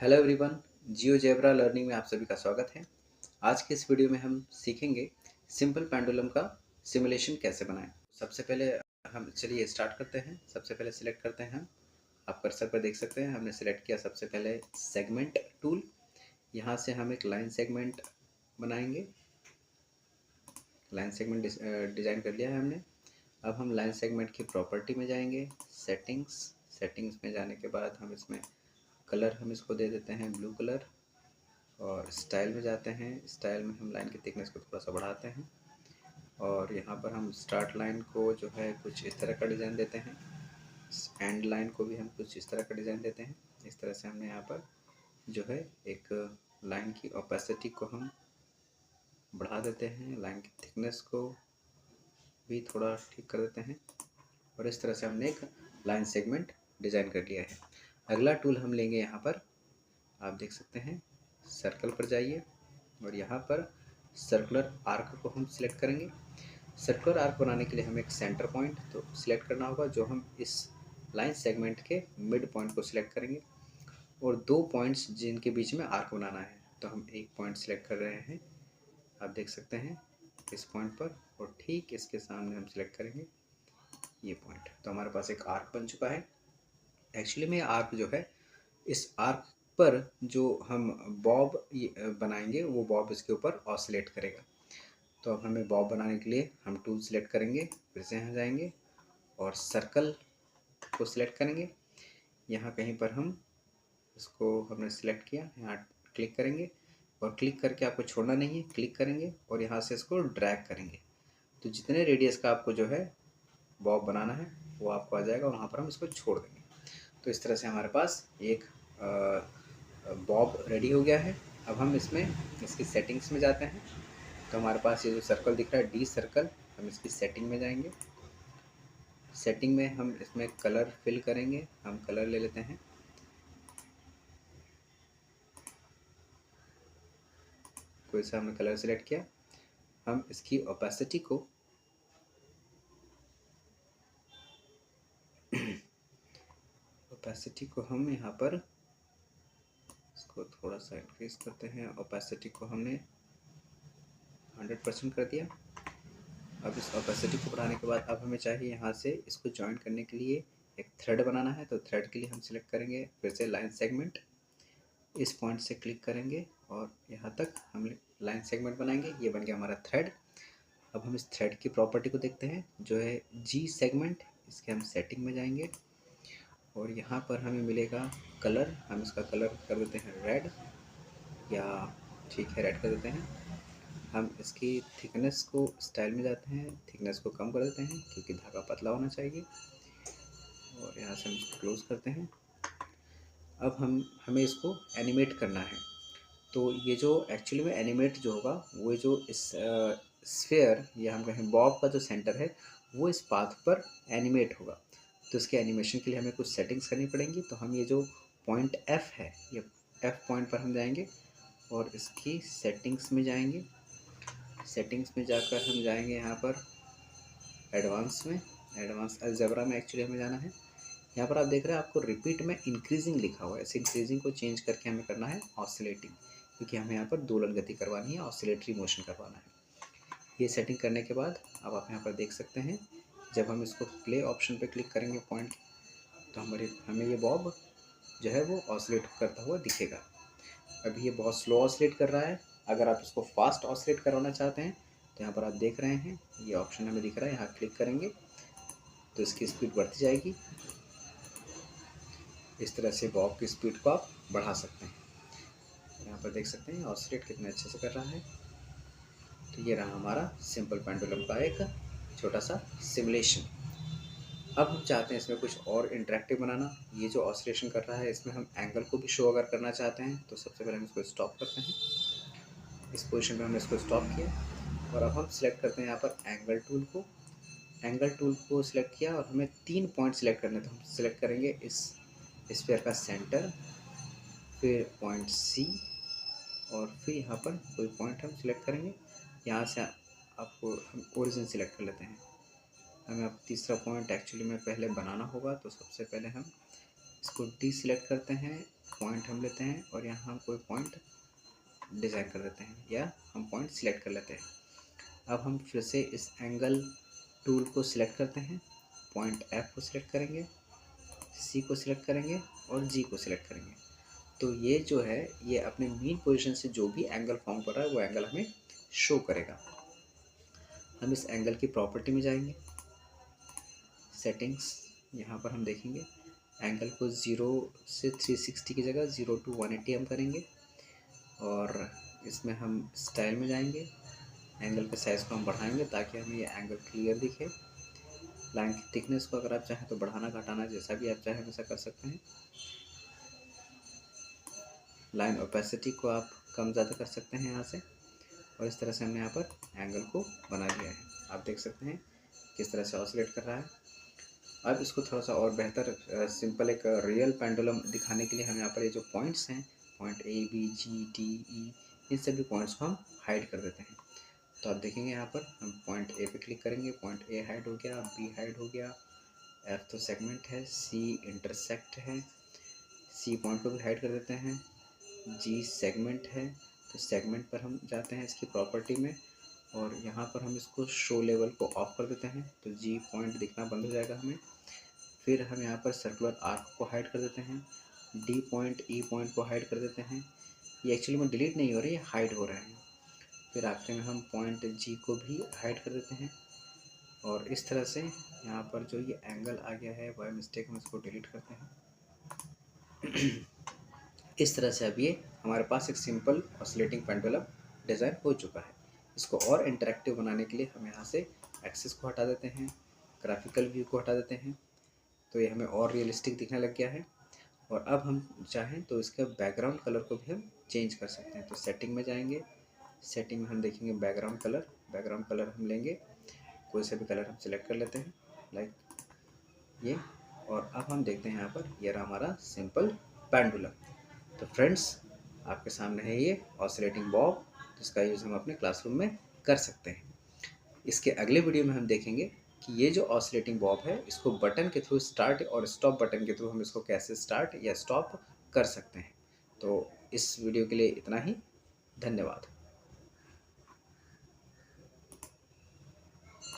Hello everyone, GeoGebra learning में आप सभी का स्वागत है। आज के इस वीडियो में हम सीखेंगे सिंपल पेंडुलम का सिमुलेशन कैसे बनाएं। सबसे पहले हम चलिए स्टार्ट करते हैं। सबसे पहले सिलेक्ट करते हैं हम, आप कर्सर पर देख सकते हैं हमने सिलेक्ट किया सबसे पहले सेगमेंट टूल। यहाँ से हम एक लाइन सेगमेंट बनाएंगे। लाइन सेगमेंट डिज़ाइन कर लिया है हमने। अब हम लाइन सेगमेंट की प्रॉपर्टी में जाएंगे, सेटिंग्स में जाने के बाद हम इसमें कलर हम इसको दे देते हैं ब्लू कलर, और स्टाइल में जाते हैं। स्टाइल में हम लाइन की थिकनेस को थोड़ा सा बढ़ाते हैं, और यहाँ पर हम स्टार्ट लाइन को जो है कुछ इस तरह का डिज़ाइन देते हैं। एंड लाइन को भी हम कुछ इस तरह का डिज़ाइन देते हैं। इस तरह से हमने यहाँ पर जो है एक लाइन की ओपेसिटी को हम बढ़ा देते हैं, लाइन की थिकनेस को भी थोड़ा ठीक कर देते हैं, और इस तरह से हमने एक लाइन सेगमेंट डिज़ाइन कर लिया है। अगला टूल हम लेंगे, यहाँ पर आप देख सकते हैं सर्कल पर जाइए, और यहाँ पर सर्कुलर आर्क को हम सिलेक्ट करेंगे। सर्कुलर आर्क बनाने के लिए हमें एक सेंटर पॉइंट तो सिलेक्ट करना होगा, जो हम इस लाइन सेगमेंट के मिड पॉइंट को सिलेक्ट करेंगे, और दो पॉइंट्स जिनके बीच में आर्क बनाना है। तो हम एक पॉइंट सिलेक्ट कर रहे हैं, आप देख सकते हैं इस पॉइंट पर, और ठीक इसके सामने हम सिलेक्ट करेंगे ये पॉइंट। तो हमारे पास एक आर्क बन चुका है। एक्चुअली में आर्क जो है, इस आर्क पर जो हम बॉब बनाएंगे वो बॉब इसके ऊपर ऑसिलेट करेगा। तो अब हमें बॉब बनाने के लिए हम टूल सिलेक्ट करेंगे, फिर से यहाँ जाएंगे और सर्कल को सिलेक्ट करेंगे। यहाँ कहीं पर हम इसको हमने सिलेक्ट किया, यहाँ क्लिक करेंगे, और क्लिक करके आपको छोड़ना नहीं है, क्लिक करेंगे और यहाँ से इसको ड्रैग करेंगे। तो जितने रेडियस का आपको जो है बॉब बनाना है वो आपको आ जाएगा, और वहाँ पर हम इसको छोड़ देंगे। तो इस तरह से हमारे पास एक बॉब रेडी हो गया है। अब हम इसमें इसकी सेटिंग्स में जाते हैं। तो हमारे पास ये जो सर्कल दिख रहा है डी सर्कल, हम इसकी सेटिंग में जाएंगे। सेटिंग में हम इसमें कलर फिल करेंगे। हम कलर ले लेते हैं, कोई सा हमने कलर सेलेक्ट किया। हम इसकी ओपेसिटी को हम यहाँ पर इसको थोड़ा सा इंक्रीज करते हैं। ओपेसिटी को हमने 100% कर दिया। अब इस ओपेसिटी को बढ़ाने के बाद अब हमें चाहिए यहाँ से इसको ज्वाइन करने के लिए एक थ्रेड बनाना है। तो थ्रेड के लिए हम सिलेक्ट करेंगे फिर से लाइन सेगमेंट, इस पॉइंट से क्लिक करेंगे और यहाँ तक हम लाइन सेगमेंट बनाएंगे। ये बन गया हमारा थ्रेड। अब हम इस थ्रेड की प्रॉपर्टी को देखते हैं, जो है जी सेगमेंट। इसके हम सेटिंग में जाएंगे, और यहाँ पर हमें मिलेगा कलर। हम इसका कलर कर देते हैं रेड, या ठीक है रेड कर देते हैं। हम इसकी थिकनेस को स्टाइल में जाते हैं, थिकनेस को कम कर देते हैं क्योंकि धागा पतला होना चाहिए, और यहाँ से हम इसको क्लोज करते हैं। अब हमें इसको एनिमेट करना है। तो ये जो एक्चुअली में एनिमेट जो होगा, वो जो इस स्फेयर या हम कहें बॉब का जो सेंटर है वो इस पाथ पर एनिमेट होगा। तो इसके एनिमेशन के लिए हमें कुछ सेटिंग्स करनी पड़ेंगी। तो हम ये जो पॉइंट F है, ये F पॉइंट पर हम जाएंगे और इसकी सेटिंग्स में जाएंगे। सेटिंग्स में जाकर हम जाएंगे यहाँ पर एडवांस में, एडवांस अलजेब्रा में एक्चुअली हमें जाना है। यहाँ पर आप देख रहे हैं आपको रिपीट में इंक्रीजिंग लिखा हुआ है। इस इंक्रीजिंग को चेंज करके हमें करना है ऑसिलेटिंग, क्योंकि हमें यहाँ पर दोलन गति करवानी है, ऑसिलेटरी मोशन करवाना है। ये सेटिंग करने के बाद अब आप यहाँ पर देख सकते हैं, जब हम इसको प्ले ऑप्शन पे क्लिक करेंगे पॉइंट, तो हमें ये बॉब जो है वो ऑसिलेट करता हुआ दिखेगा। अभी ये बहुत स्लो ऑसिलेट कर रहा है। अगर आप इसको फास्ट ऑसिलेट करवाना चाहते हैं तो यहाँ पर आप देख रहे हैं ये ऑप्शन हमें दिख रहा है, यहाँ क्लिक करेंगे तो इसकी स्पीड बढ़ती जाएगी। इस तरह से बॉब की स्पीड को आप बढ़ा सकते हैं। यहाँ पर देख सकते हैं ऑसिलेट कितने अच्छे से कर रहा है। तो ये रहा हमारा सिंपल पेंडुलम का एक छोटा सा सिमुलेशन। अब हम चाहते हैं इसमें कुछ और इंटरेक्टिव बनाना। ये जो ऑसिलेशन कर रहा है इसमें हम एंगल को भी शो अगर करना चाहते हैं, तो सबसे पहले हम इसको स्टॉप करते हैं। इस पोजीशन में हमने इसको स्टॉप किया, और अब हम सिलेक्ट करते हैं यहाँ पर एंगल टूल को। एंगल टूल को सिलेक्ट किया और हमें 3 पॉइंट सिलेक्ट करने, तो हम सिलेक्ट करेंगे इस स्फीयर का सेंटर, फिर पॉइंट सी, और फिर यहाँ पर कोई पॉइंट हम सिलेक्ट करेंगे। यहाँ से आपको हम ओरिजिन सिलेक्ट कर लेते हैं। हमें अब तीसरा पॉइंट एक्चुअली में पहले बनाना होगा, तो सबसे पहले हम इसको डी सिलेक्ट करते हैं, पॉइंट हम लेते हैं और यहाँ हम कोई पॉइंट डिज़ाइन कर देते हैं या हम पॉइंट सिलेक्ट कर लेते हैं। अब हम फिर से इस एंगल टूल को सिलेक्ट करते हैं, पॉइंट एफ को सिलेक्ट करेंगे, सी को सिलेक्ट करेंगे और जी को सिलेक्ट करेंगे। तो ये जो है ये अपने मीन पोजीशन से जो भी एंगल फॉर्म कर रहा है वो एंगल हमें शो करेगा। हम इस एंगल की प्रॉपर्टी में जाएंगे, सेटिंग्स, यहाँ पर हम देखेंगे एंगल को 0 से 360 की जगह 0 to 180 हम करेंगे और इसमें हम स्टाइल में जाएंगे, एंगल के साइज़ को हम बढ़ाएंगे ताकि हमें ये एंगल क्लियर दिखे। लाइन की थिकनेस को अगर आप चाहें तो बढ़ाना घटाना जैसा भी आप चाहें वैसा कर सकते हैं। लाइन ओपेसिटी को आप कम ज़्यादा कर सकते हैं यहाँ से और इस तरह से हमने यहाँ पर एंगल को बना लिया है। आप देख सकते हैं किस तरह से ऑसिलेट कर रहा है। अब इसको थोड़ा सा और बेहतर सिंपल एक रियल पेंडुलम दिखाने के लिए हम यहाँ पर ये जो पॉइंट्स हैं, point A B G D E, इन सभी पॉइंट्स को हम हाइड कर देते हैं। तो आप देखेंगे यहाँ पर हम पॉइंट ए पे क्लिक करेंगे, पॉइंट ए हाइड हो गया, बी हाइड हो गया, एफ तो सेगमेंट है, सी इंटरसेक्ट है, सी पॉइंट को भी हाइड कर देते हैं, जी सेगमेंट है तो सेगमेंट पर हम जाते हैं इसकी प्रॉपर्टी में और यहाँ पर हम इसको शो लेवल को ऑफ कर देते हैं तो जी पॉइंट दिखना बंद हो जाएगा हमें। फिर हम यहाँ पर सर्कुलर आर्क को हाइड कर देते हैं, डी पॉइंट ई पॉइंट को हाइड कर देते हैं। ये एक्चुअली में डिलीट नहीं हो रही, ये हाइड हो रहे हैं। फिर आखिर में हम पॉइंट जी को भी हाइड कर देते हैं और इस तरह से यहाँ पर जो ये एंगल आ गया है बाय मिस्टेक हम इसको डिलीट करते हैं। इस तरह से अब ये हमारे पास एक सिंपल ऑसिलेटिंग पेंडुलम डिज़ाइन हो चुका है। इसको और इंटरेक्टिव बनाने के लिए हम यहाँ से एक्सिस को हटा देते हैं, ग्राफिकल व्यू को हटा देते हैं, तो ये हमें और रियलिस्टिक दिखने लग गया है। और अब हम चाहें तो इसका बैकग्राउंड कलर को भी हम चेंज कर सकते हैं। तो सेटिंग में जाएंगे, सेटिंग में हम देखेंगे बैकग्राउंड कलर हम लेंगे, कोई सा भी कलर हम सिलेक्ट कर लेते हैं लाइक ये। और अब हम देखते हैं यहाँ पर ये रहा हमारा सिंपल पेंडुलम। तो फ्रेंड्स आपके सामने है ये ऑसिलेटिंग बॉब, जिसका यूज़ हम अपने क्लासरूम में कर सकते हैं। इसके अगले वीडियो में हम देखेंगे कि ये जो ऑसिलेटिंग बॉब है इसको बटन के थ्रू स्टार्ट और स्टॉप बटन के थ्रू हम इसको कैसे स्टार्ट या स्टॉप कर सकते हैं। तो इस वीडियो के लिए इतना ही, धन्यवाद।